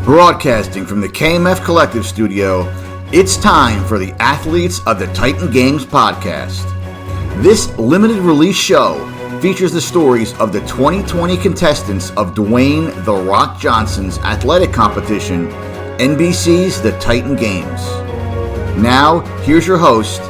Broadcasting from the KMF Collective Studio, it's time for the Athletes of the Titan Games podcast. This limited release show features the stories of the 2020 contestants of Dwayne "The Rock" Johnson's athletic competition, NBC's The Titan Games. Now, here's your host,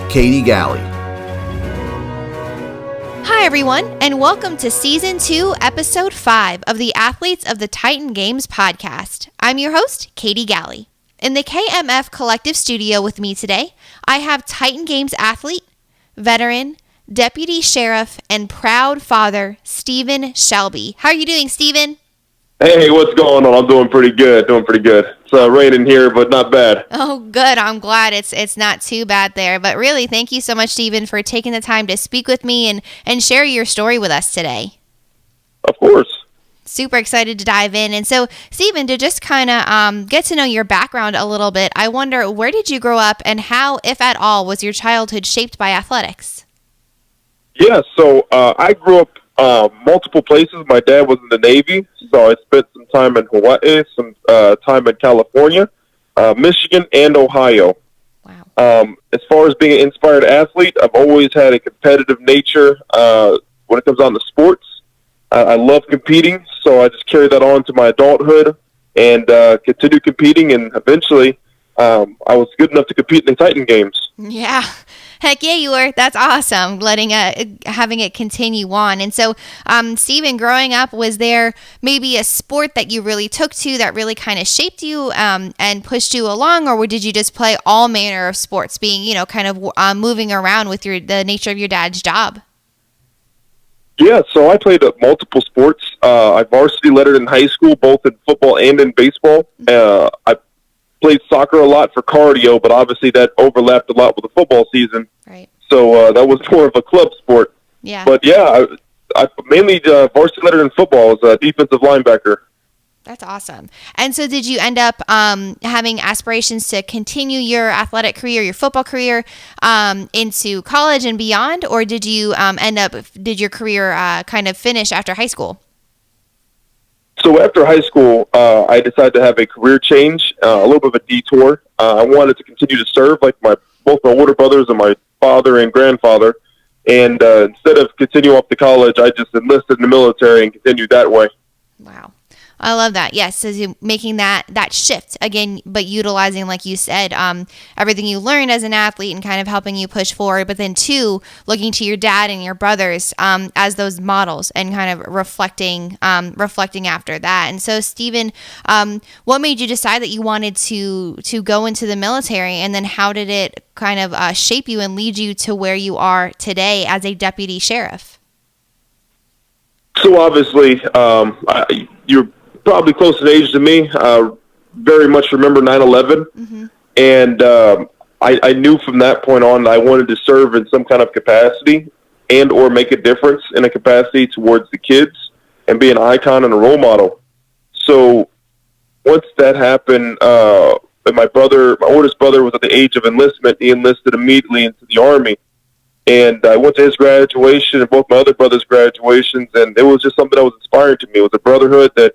Katie Galley. Hi everyone, and welcome to Season 2, Episode 5 of the Athletes of the Titan Games podcast. I'm your host, Katie Galley. In the KMF Collective Studio with me today, I have Titan Games athlete, veteran, deputy sheriff, and proud father, Stephen Shleby. How are you doing, Stephen? Hey, what's going on? I'm doing pretty good. It's raining here, but not bad. Oh, good. I'm glad it's not too bad there. But really, thank you so much, Stephen, for taking the time to speak with me and share your story with us today. Of course. Super excited to dive in. And so, Stephen, to just kind of get to know your background a little bit, I wonder, where did you grow up and how, if at all, was your childhood shaped by athletics? Yeah, so I grew up multiple places. My dad was in the Navy, so I spent some time in Hawaii, some time in California, Michigan, and Ohio. Wow. As far as being an inspired athlete, I've always had a competitive nature when it comes on to sports. I love competing, so I just carried that on to my adulthood and continued competing, and eventually I was good enough to compete in the Titan Games. Yeah. Heck yeah, you were. That's awesome. Having it continue on. And so, Stephen, growing up, was there maybe a sport that you really took to that really kind of shaped you and pushed you along, or did you just play all manner of sports, being, kind of moving around with the nature of your dad's job? Yeah, so I played multiple sports. I varsity lettered in high school, both in football and in baseball. I played soccer a lot for cardio, but obviously that overlapped a lot with the football season. Right. So that was more of a club sport. Yeah. But yeah, I mainly varsity lettered in football as a defensive linebacker. That's awesome. And so did you end up having aspirations to continue your athletic career, your football career, into college and beyond, or did you did your career kind of finish after high school? So after high school, I decided to have a career change, a little bit of a detour. I wanted to continue to serve like both my older brothers and my father and grandfather. And instead of continue off to college, I just enlisted in the military and continued that way. Wow. I love that. Yes, so you're making that shift again, but utilizing, like you said, everything you learned as an athlete and kind of helping you push forward. But then two, looking to your dad and your brothers as those models and kind of reflecting after that. And so, Stephen, what made you decide that you wanted to go into the military, and then how did it kind of shape you and lead you to where you are today as a deputy sheriff? So obviously, you're probably close in age to me. Very much remember 9/11, Mm-hmm. and I knew from that point on that I wanted to serve in some kind of capacity and or make a difference in a capacity towards the kids and be an icon and a role model. So once that happened, and my oldest brother was at the age of enlistment. He enlisted immediately into the Army. And I went to his graduation and both my other brothers' graduations, and it was just something that was inspiring to me. It was a brotherhood that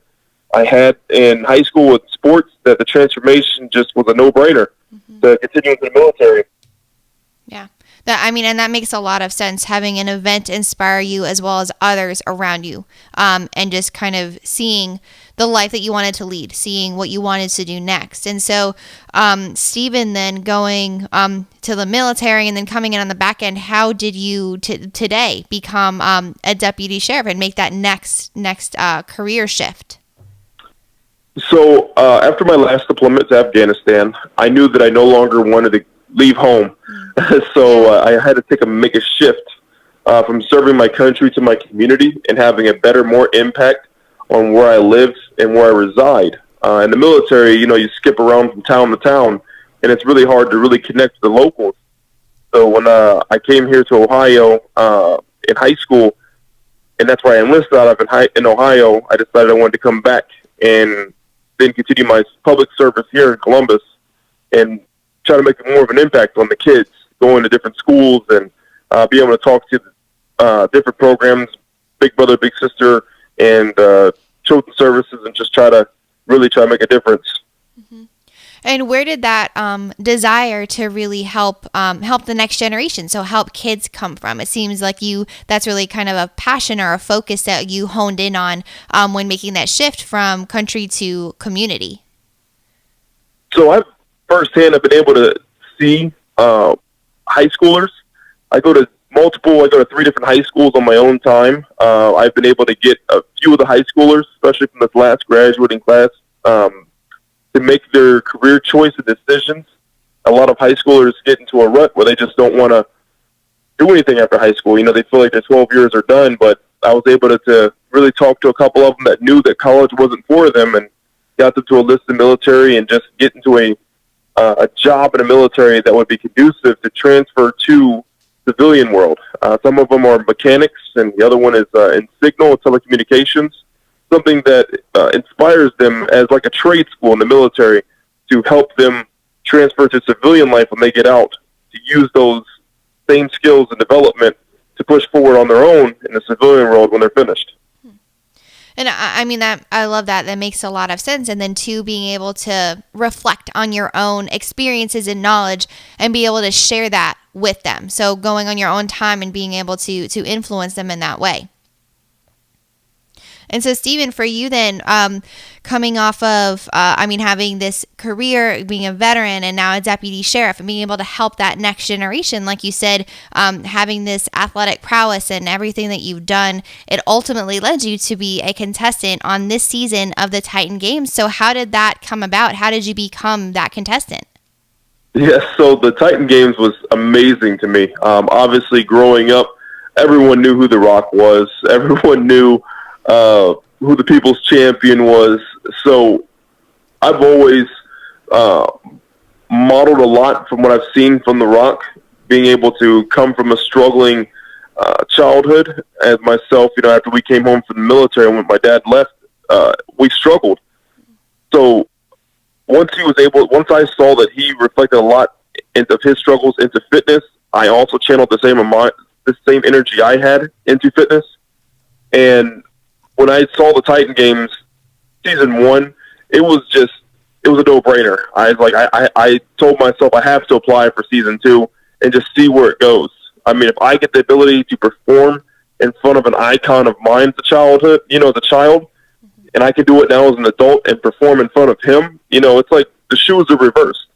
I had in high school with sports, that the transformation just was a no-brainer to continue into the military. Yeah. And that makes a lot of sense, having an event inspire you as well as others around you, and just kind of seeing the life that you wanted to lead, seeing what you wanted to do next. And so, Stephen, then going to the military and then coming in on the back end, how did you today become a deputy sheriff and make that next career shift? So after my last deployment to Afghanistan, I knew that I no longer wanted to leave home. So I had to make a shift from serving my country to my community and having a better, more impact on where I live and where I reside. In the military, you skip around from town to town, and it's really hard to really connect to the locals. So when I came here to Ohio in high school, and that's where I enlisted out of in Ohio, I decided I wanted to come back and then continue my public service here in Columbus and try to make more of an impact on the kids, going to different schools and be able to talk to different programs, Big Brother, Big Sister, and children's services, and just try to really try to make a difference. And where did that desire to really help the next generation, so help kids, come from? It seems like that's really kind of a passion or a focus that you honed in on when making that shift from country to community. So I firsthand have been able to see high schoolers. I go to 3 different high schools on my own time. I've been able to get a few of the high schoolers, especially from this last graduating class, to make their career choice and decisions. A lot of high schoolers get into a rut where they just don't want to do anything after high school. They feel like their 12 years are done, but I was able to really talk to a couple of them that knew that college wasn't for them and got them to enlist in the military and just get into a job in the military that would be conducive to transfer to civilian world. Some of them are mechanics, and the other one is in signal and telecommunications, something that inspires them as like a trade school in the military to help them transfer to civilian life when they get out, to use those same skills and development to push forward on their own in the civilian world when they're finished. And I mean, that I love that. That makes a lot of sense. And then two, being able to reflect on your own experiences and knowledge and be able to share that with them. So going on your own time and being able to influence them in that way. And so, Stephen, for you then, coming off of, having this career, being a veteran and now a deputy sheriff, and being able to help that next generation, like you said, having this athletic prowess and everything that you've done, it ultimately led you to be a contestant on this season of the Titan Games. So how did that come about? How did you become that contestant? Yes, so the Titan Games was amazing to me. Obviously, growing up, everyone knew who The Rock was. Everyone knew who the People's Champion was. So I've always modeled a lot from what I've seen from The Rock, being able to come from a struggling childhood as myself. After we came home from the military and when my dad left, we struggled. So once I saw that he reflected a lot of his struggles into fitness, I also channeled the same energy I had into fitness. And when I saw the Titan Games season 1, it was a no-brainer. I told myself I have to apply for season 2 and just see where it goes. I mean, if I get the ability to perform in front of an icon of mine as a child, and I can do it now as an adult and perform in front of him, it's like the shoes are reversed.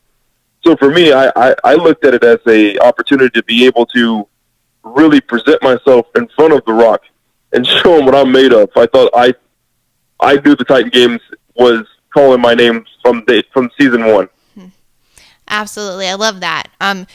So for me, I looked at it as a opportunity to be able to really present myself in front of The Rock and show him what I'm made of. I thought I knew the Titan Games was calling my name from season 1. Absolutely. I love that.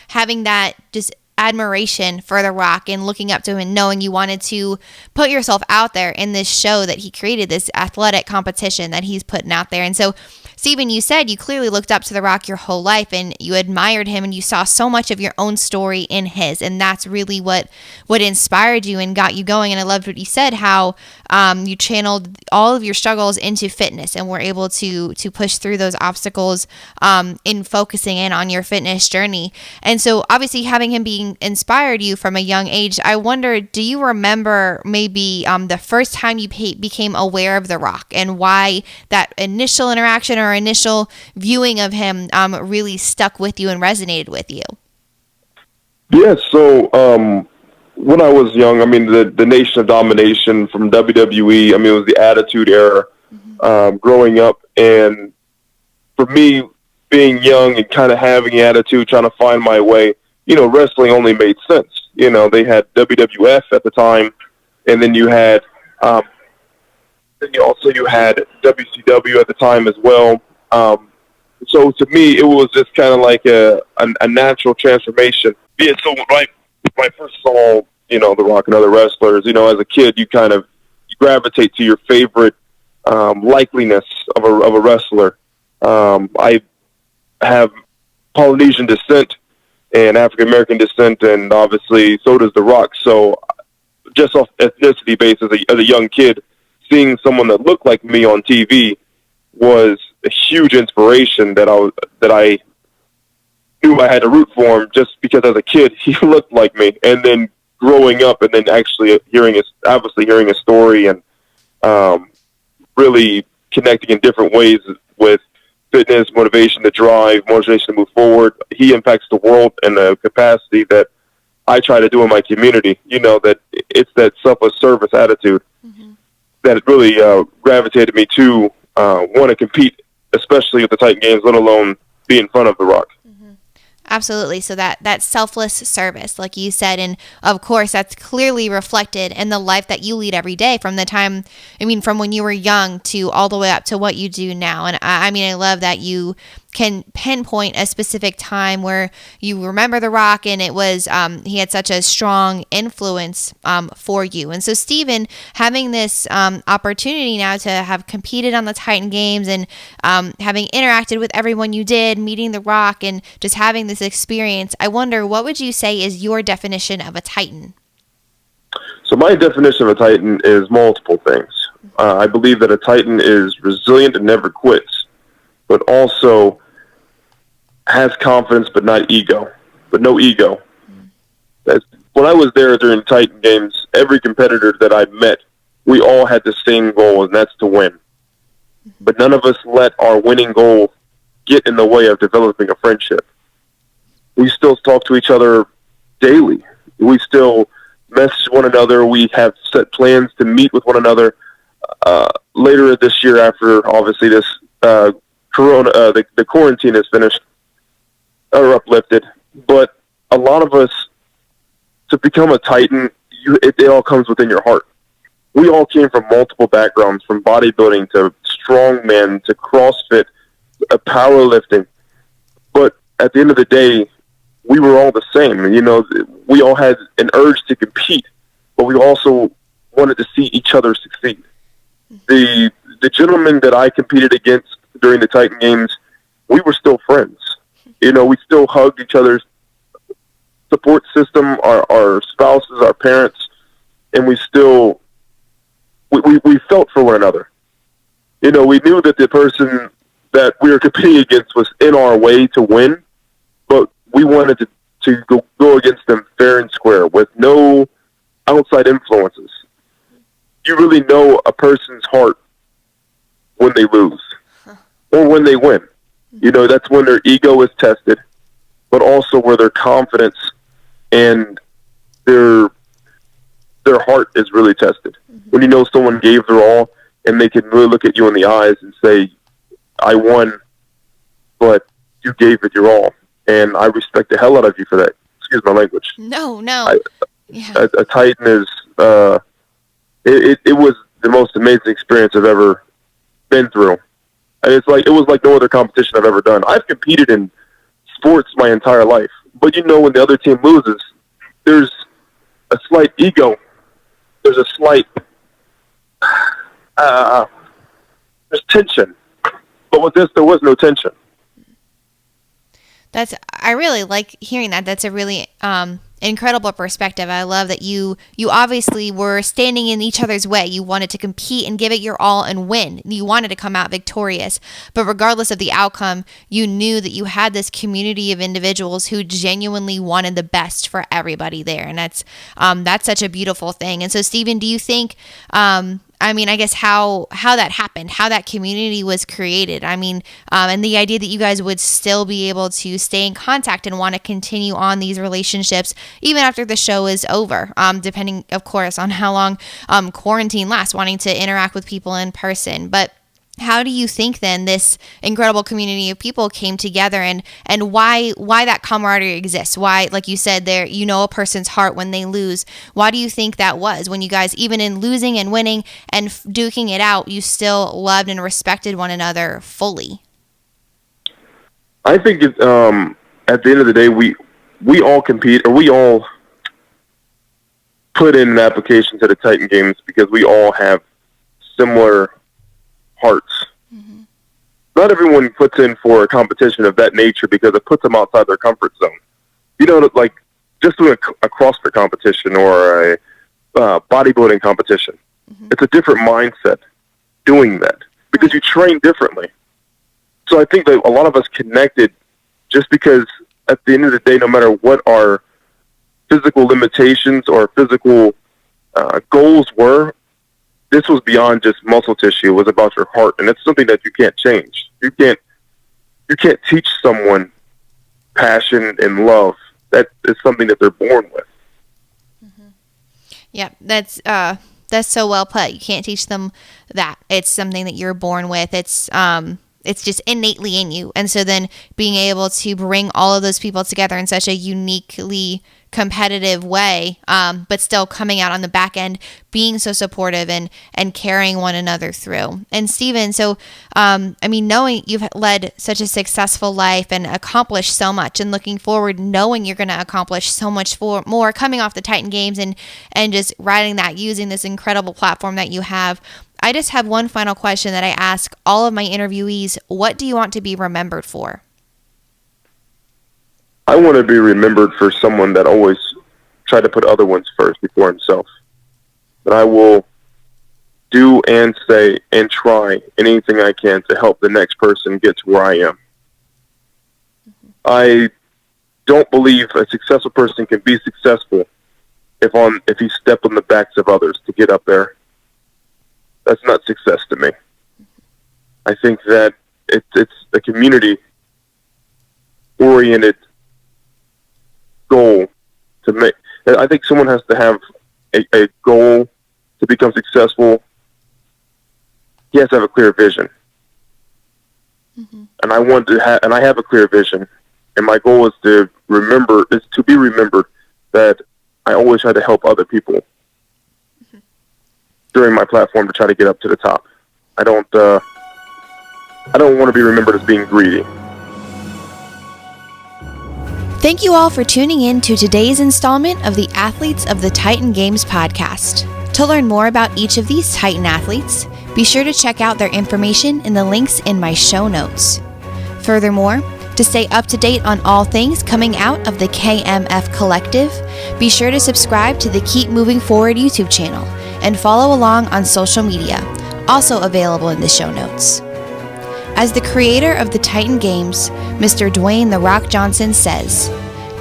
Having that just admiration for The Rock and looking up to him and knowing you wanted to put yourself out there in this show that he created, this athletic competition that he's putting out there. And so, Stephen, you said you clearly looked up to The Rock your whole life and you admired him and you saw so much of your own story in his. And that's really what inspired you and got you going. And I loved what you said, how you channeled all of your struggles into fitness and were able to push through those obstacles in focusing in on your fitness journey. And so obviously having him being inspired you from a young age, I wonder, do you remember maybe the first time you became aware of The Rock and why that initial interaction or initial viewing of him really stuck with you and resonated with you? Yeah, so when I was young, the Nation of Domination from WWE, it was the Attitude Era growing up. And for me, being young and kind of having attitude, trying to find my way, wrestling only made sense. They had WWF at the time, and then you had you had WCW at the time as well. So to me, it was just kind of like a natural transformation. Yeah, so when I first saw, The Rock and other wrestlers, as a kid, you kind of gravitate to your favorite likeliness of a wrestler. I have Polynesian descent and African American descent, and obviously so does The Rock. So just off ethnicity basis, as a young kid, seeing someone that looked like me on TV was a huge inspiration that I knew I had to root for him, just because as a kid he looked like me. And then growing up and then actually hearing his story and really connecting in different ways with fitness, motivation to drive, motivation to move forward. He impacts the world in a capacity that I try to do in my community. That it's that selfless service attitude that really gravitated me to want to compete, especially at the Titan Games, let alone be in front of The Rock. Absolutely. So that selfless service, like you said, and of course that's clearly reflected in the life that you lead every day from from when you were young to all the way up to what you do now. And I love that you can pinpoint a specific time where you remember The Rock, and it was he had such a strong influence for you. And so, Steven, having this opportunity now to have competed on the Titan Games and having interacted with everyone you did, meeting The Rock, and just having this experience, I wonder, what would you say is your definition of a Titan? So my definition of a Titan is multiple things. I believe that a Titan is resilient and never quits, but also has confidence but no ego. When I was there during Titan Games, every competitor that I met, we all had the same goal, and that's to win. But none of us let our winning goal get in the way of developing a friendship. We still talk to each other daily. We still message one another. We have set plans to meet with one another later this year after, obviously, this the quarantine is finished or uplifted. But a lot of us, to become a Titan, it all comes within your heart. We all came from multiple backgrounds, from bodybuilding to strongman to CrossFit, powerlifting. But at the end of the day, we were all the same. We all had an urge to compete, but we also wanted to see each other succeed. The gentlemen that I competed against during the Titan Games, we were still friends. We still hugged each other's support system, our spouses, our parents, and we still we felt for one another. We knew that the person that we were competing against was in our way to win, but we wanted to go against them fair and square with no outside influences. You really know a person's heart when they lose or when they win. That's when their ego is tested, but also where their confidence and their heart is really tested. When you know someone gave their all and they can really look at you in the eyes and say, I won, but you gave it your all. And I respect the hell out of you for that. Excuse my language. No. A Titan is, it was the most amazing experience I've ever been through. And it was like no other competition I've ever done. I've competed in sports my entire life. But when the other team loses, there's a slight ego. There's a slight, there's tension. But with this, there was no tension. I really like hearing that. That's a really incredible perspective. I love that you obviously were standing in each other's way. You wanted to compete and give it your all and win. You wanted to come out victorious. But regardless of the outcome, you knew that you had this community of individuals who genuinely wanted the best for everybody there. And that's such a beautiful thing. And so, Steven, do you think I guess how that happened, how that community was created. And the idea that you guys would still be able to stay in contact and want to continue on these relationships even after the show is over, depending, of course, on how long quarantine lasts, wanting to interact with people in person. But how do you think then this incredible community of people came together, and why that camaraderie exists? Why, like you said there, a person's heart when they lose. Why do you think that was, when you guys, even in losing and winning and duking it out, you still loved and respected one another fully? I think at the end of the day, we all compete, or we all put in an application to the Titan Games because we all have similar hearts. Not everyone puts in for a competition of that nature because it puts them outside their comfort zone. Like just doing a CrossFit competition or a bodybuilding competition. It's a different mindset doing that because you train differently. So I think that a lot of us connected just because at the end of the day, no matter what our physical limitations or physical goals were, this was beyond just muscle tissue. It was about your heart, and it's something that you can't change. You can't teach someone passion and love. That is something that they're born with. Yeah, that's so well put. You can't teach them that. It's something that you're born with. It's just innately in you. And so then being able to bring all of those people together in such a uniquely competitive way, but still coming out on the back end, being so supportive and carrying one another through. And Steven, so, knowing you've led such a successful life and accomplished so much, and looking forward, knowing you're going to accomplish so much more coming off the Titan Games and just riding that, using this incredible platform that you have. I just have one final question that I ask all of my interviewees. What do you want to be remembered for? I want to be remembered for someone that always tried to put other ones first before himself. That I will do and say and try anything I can to help the next person get to where I am. I don't believe a successful person can be successful if he stepped on the backs of others to get up there. That's not success to me. I think that it's a community-oriented goal to make. I think someone has to have a goal to become successful. He has to have a clear vision. And I want to have, and I have a clear vision. And my goal is to be remembered that I always try to help other people during my platform to try to get up to the top. I don't want to be remembered as being greedy. Thank you all for tuning in to today's installment of the Athletes of the Titan Games podcast. To learn more about each of these Titan athletes, be sure to check out their information in the links in my show notes. Furthermore, to stay up to date on all things coming out of the KMF Collective, be sure to subscribe to the Keep Moving Forward YouTube channel and follow along on social media, also available in the show notes. As the creator of the Titan Games, Mr. Dwayne "The Rock" Johnson says,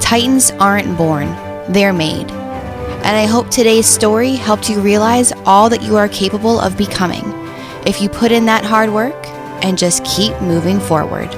"Titans aren't born, they're made." And I hope today's story helped you realize all that you are capable of becoming if you put in that hard work and just keep moving forward.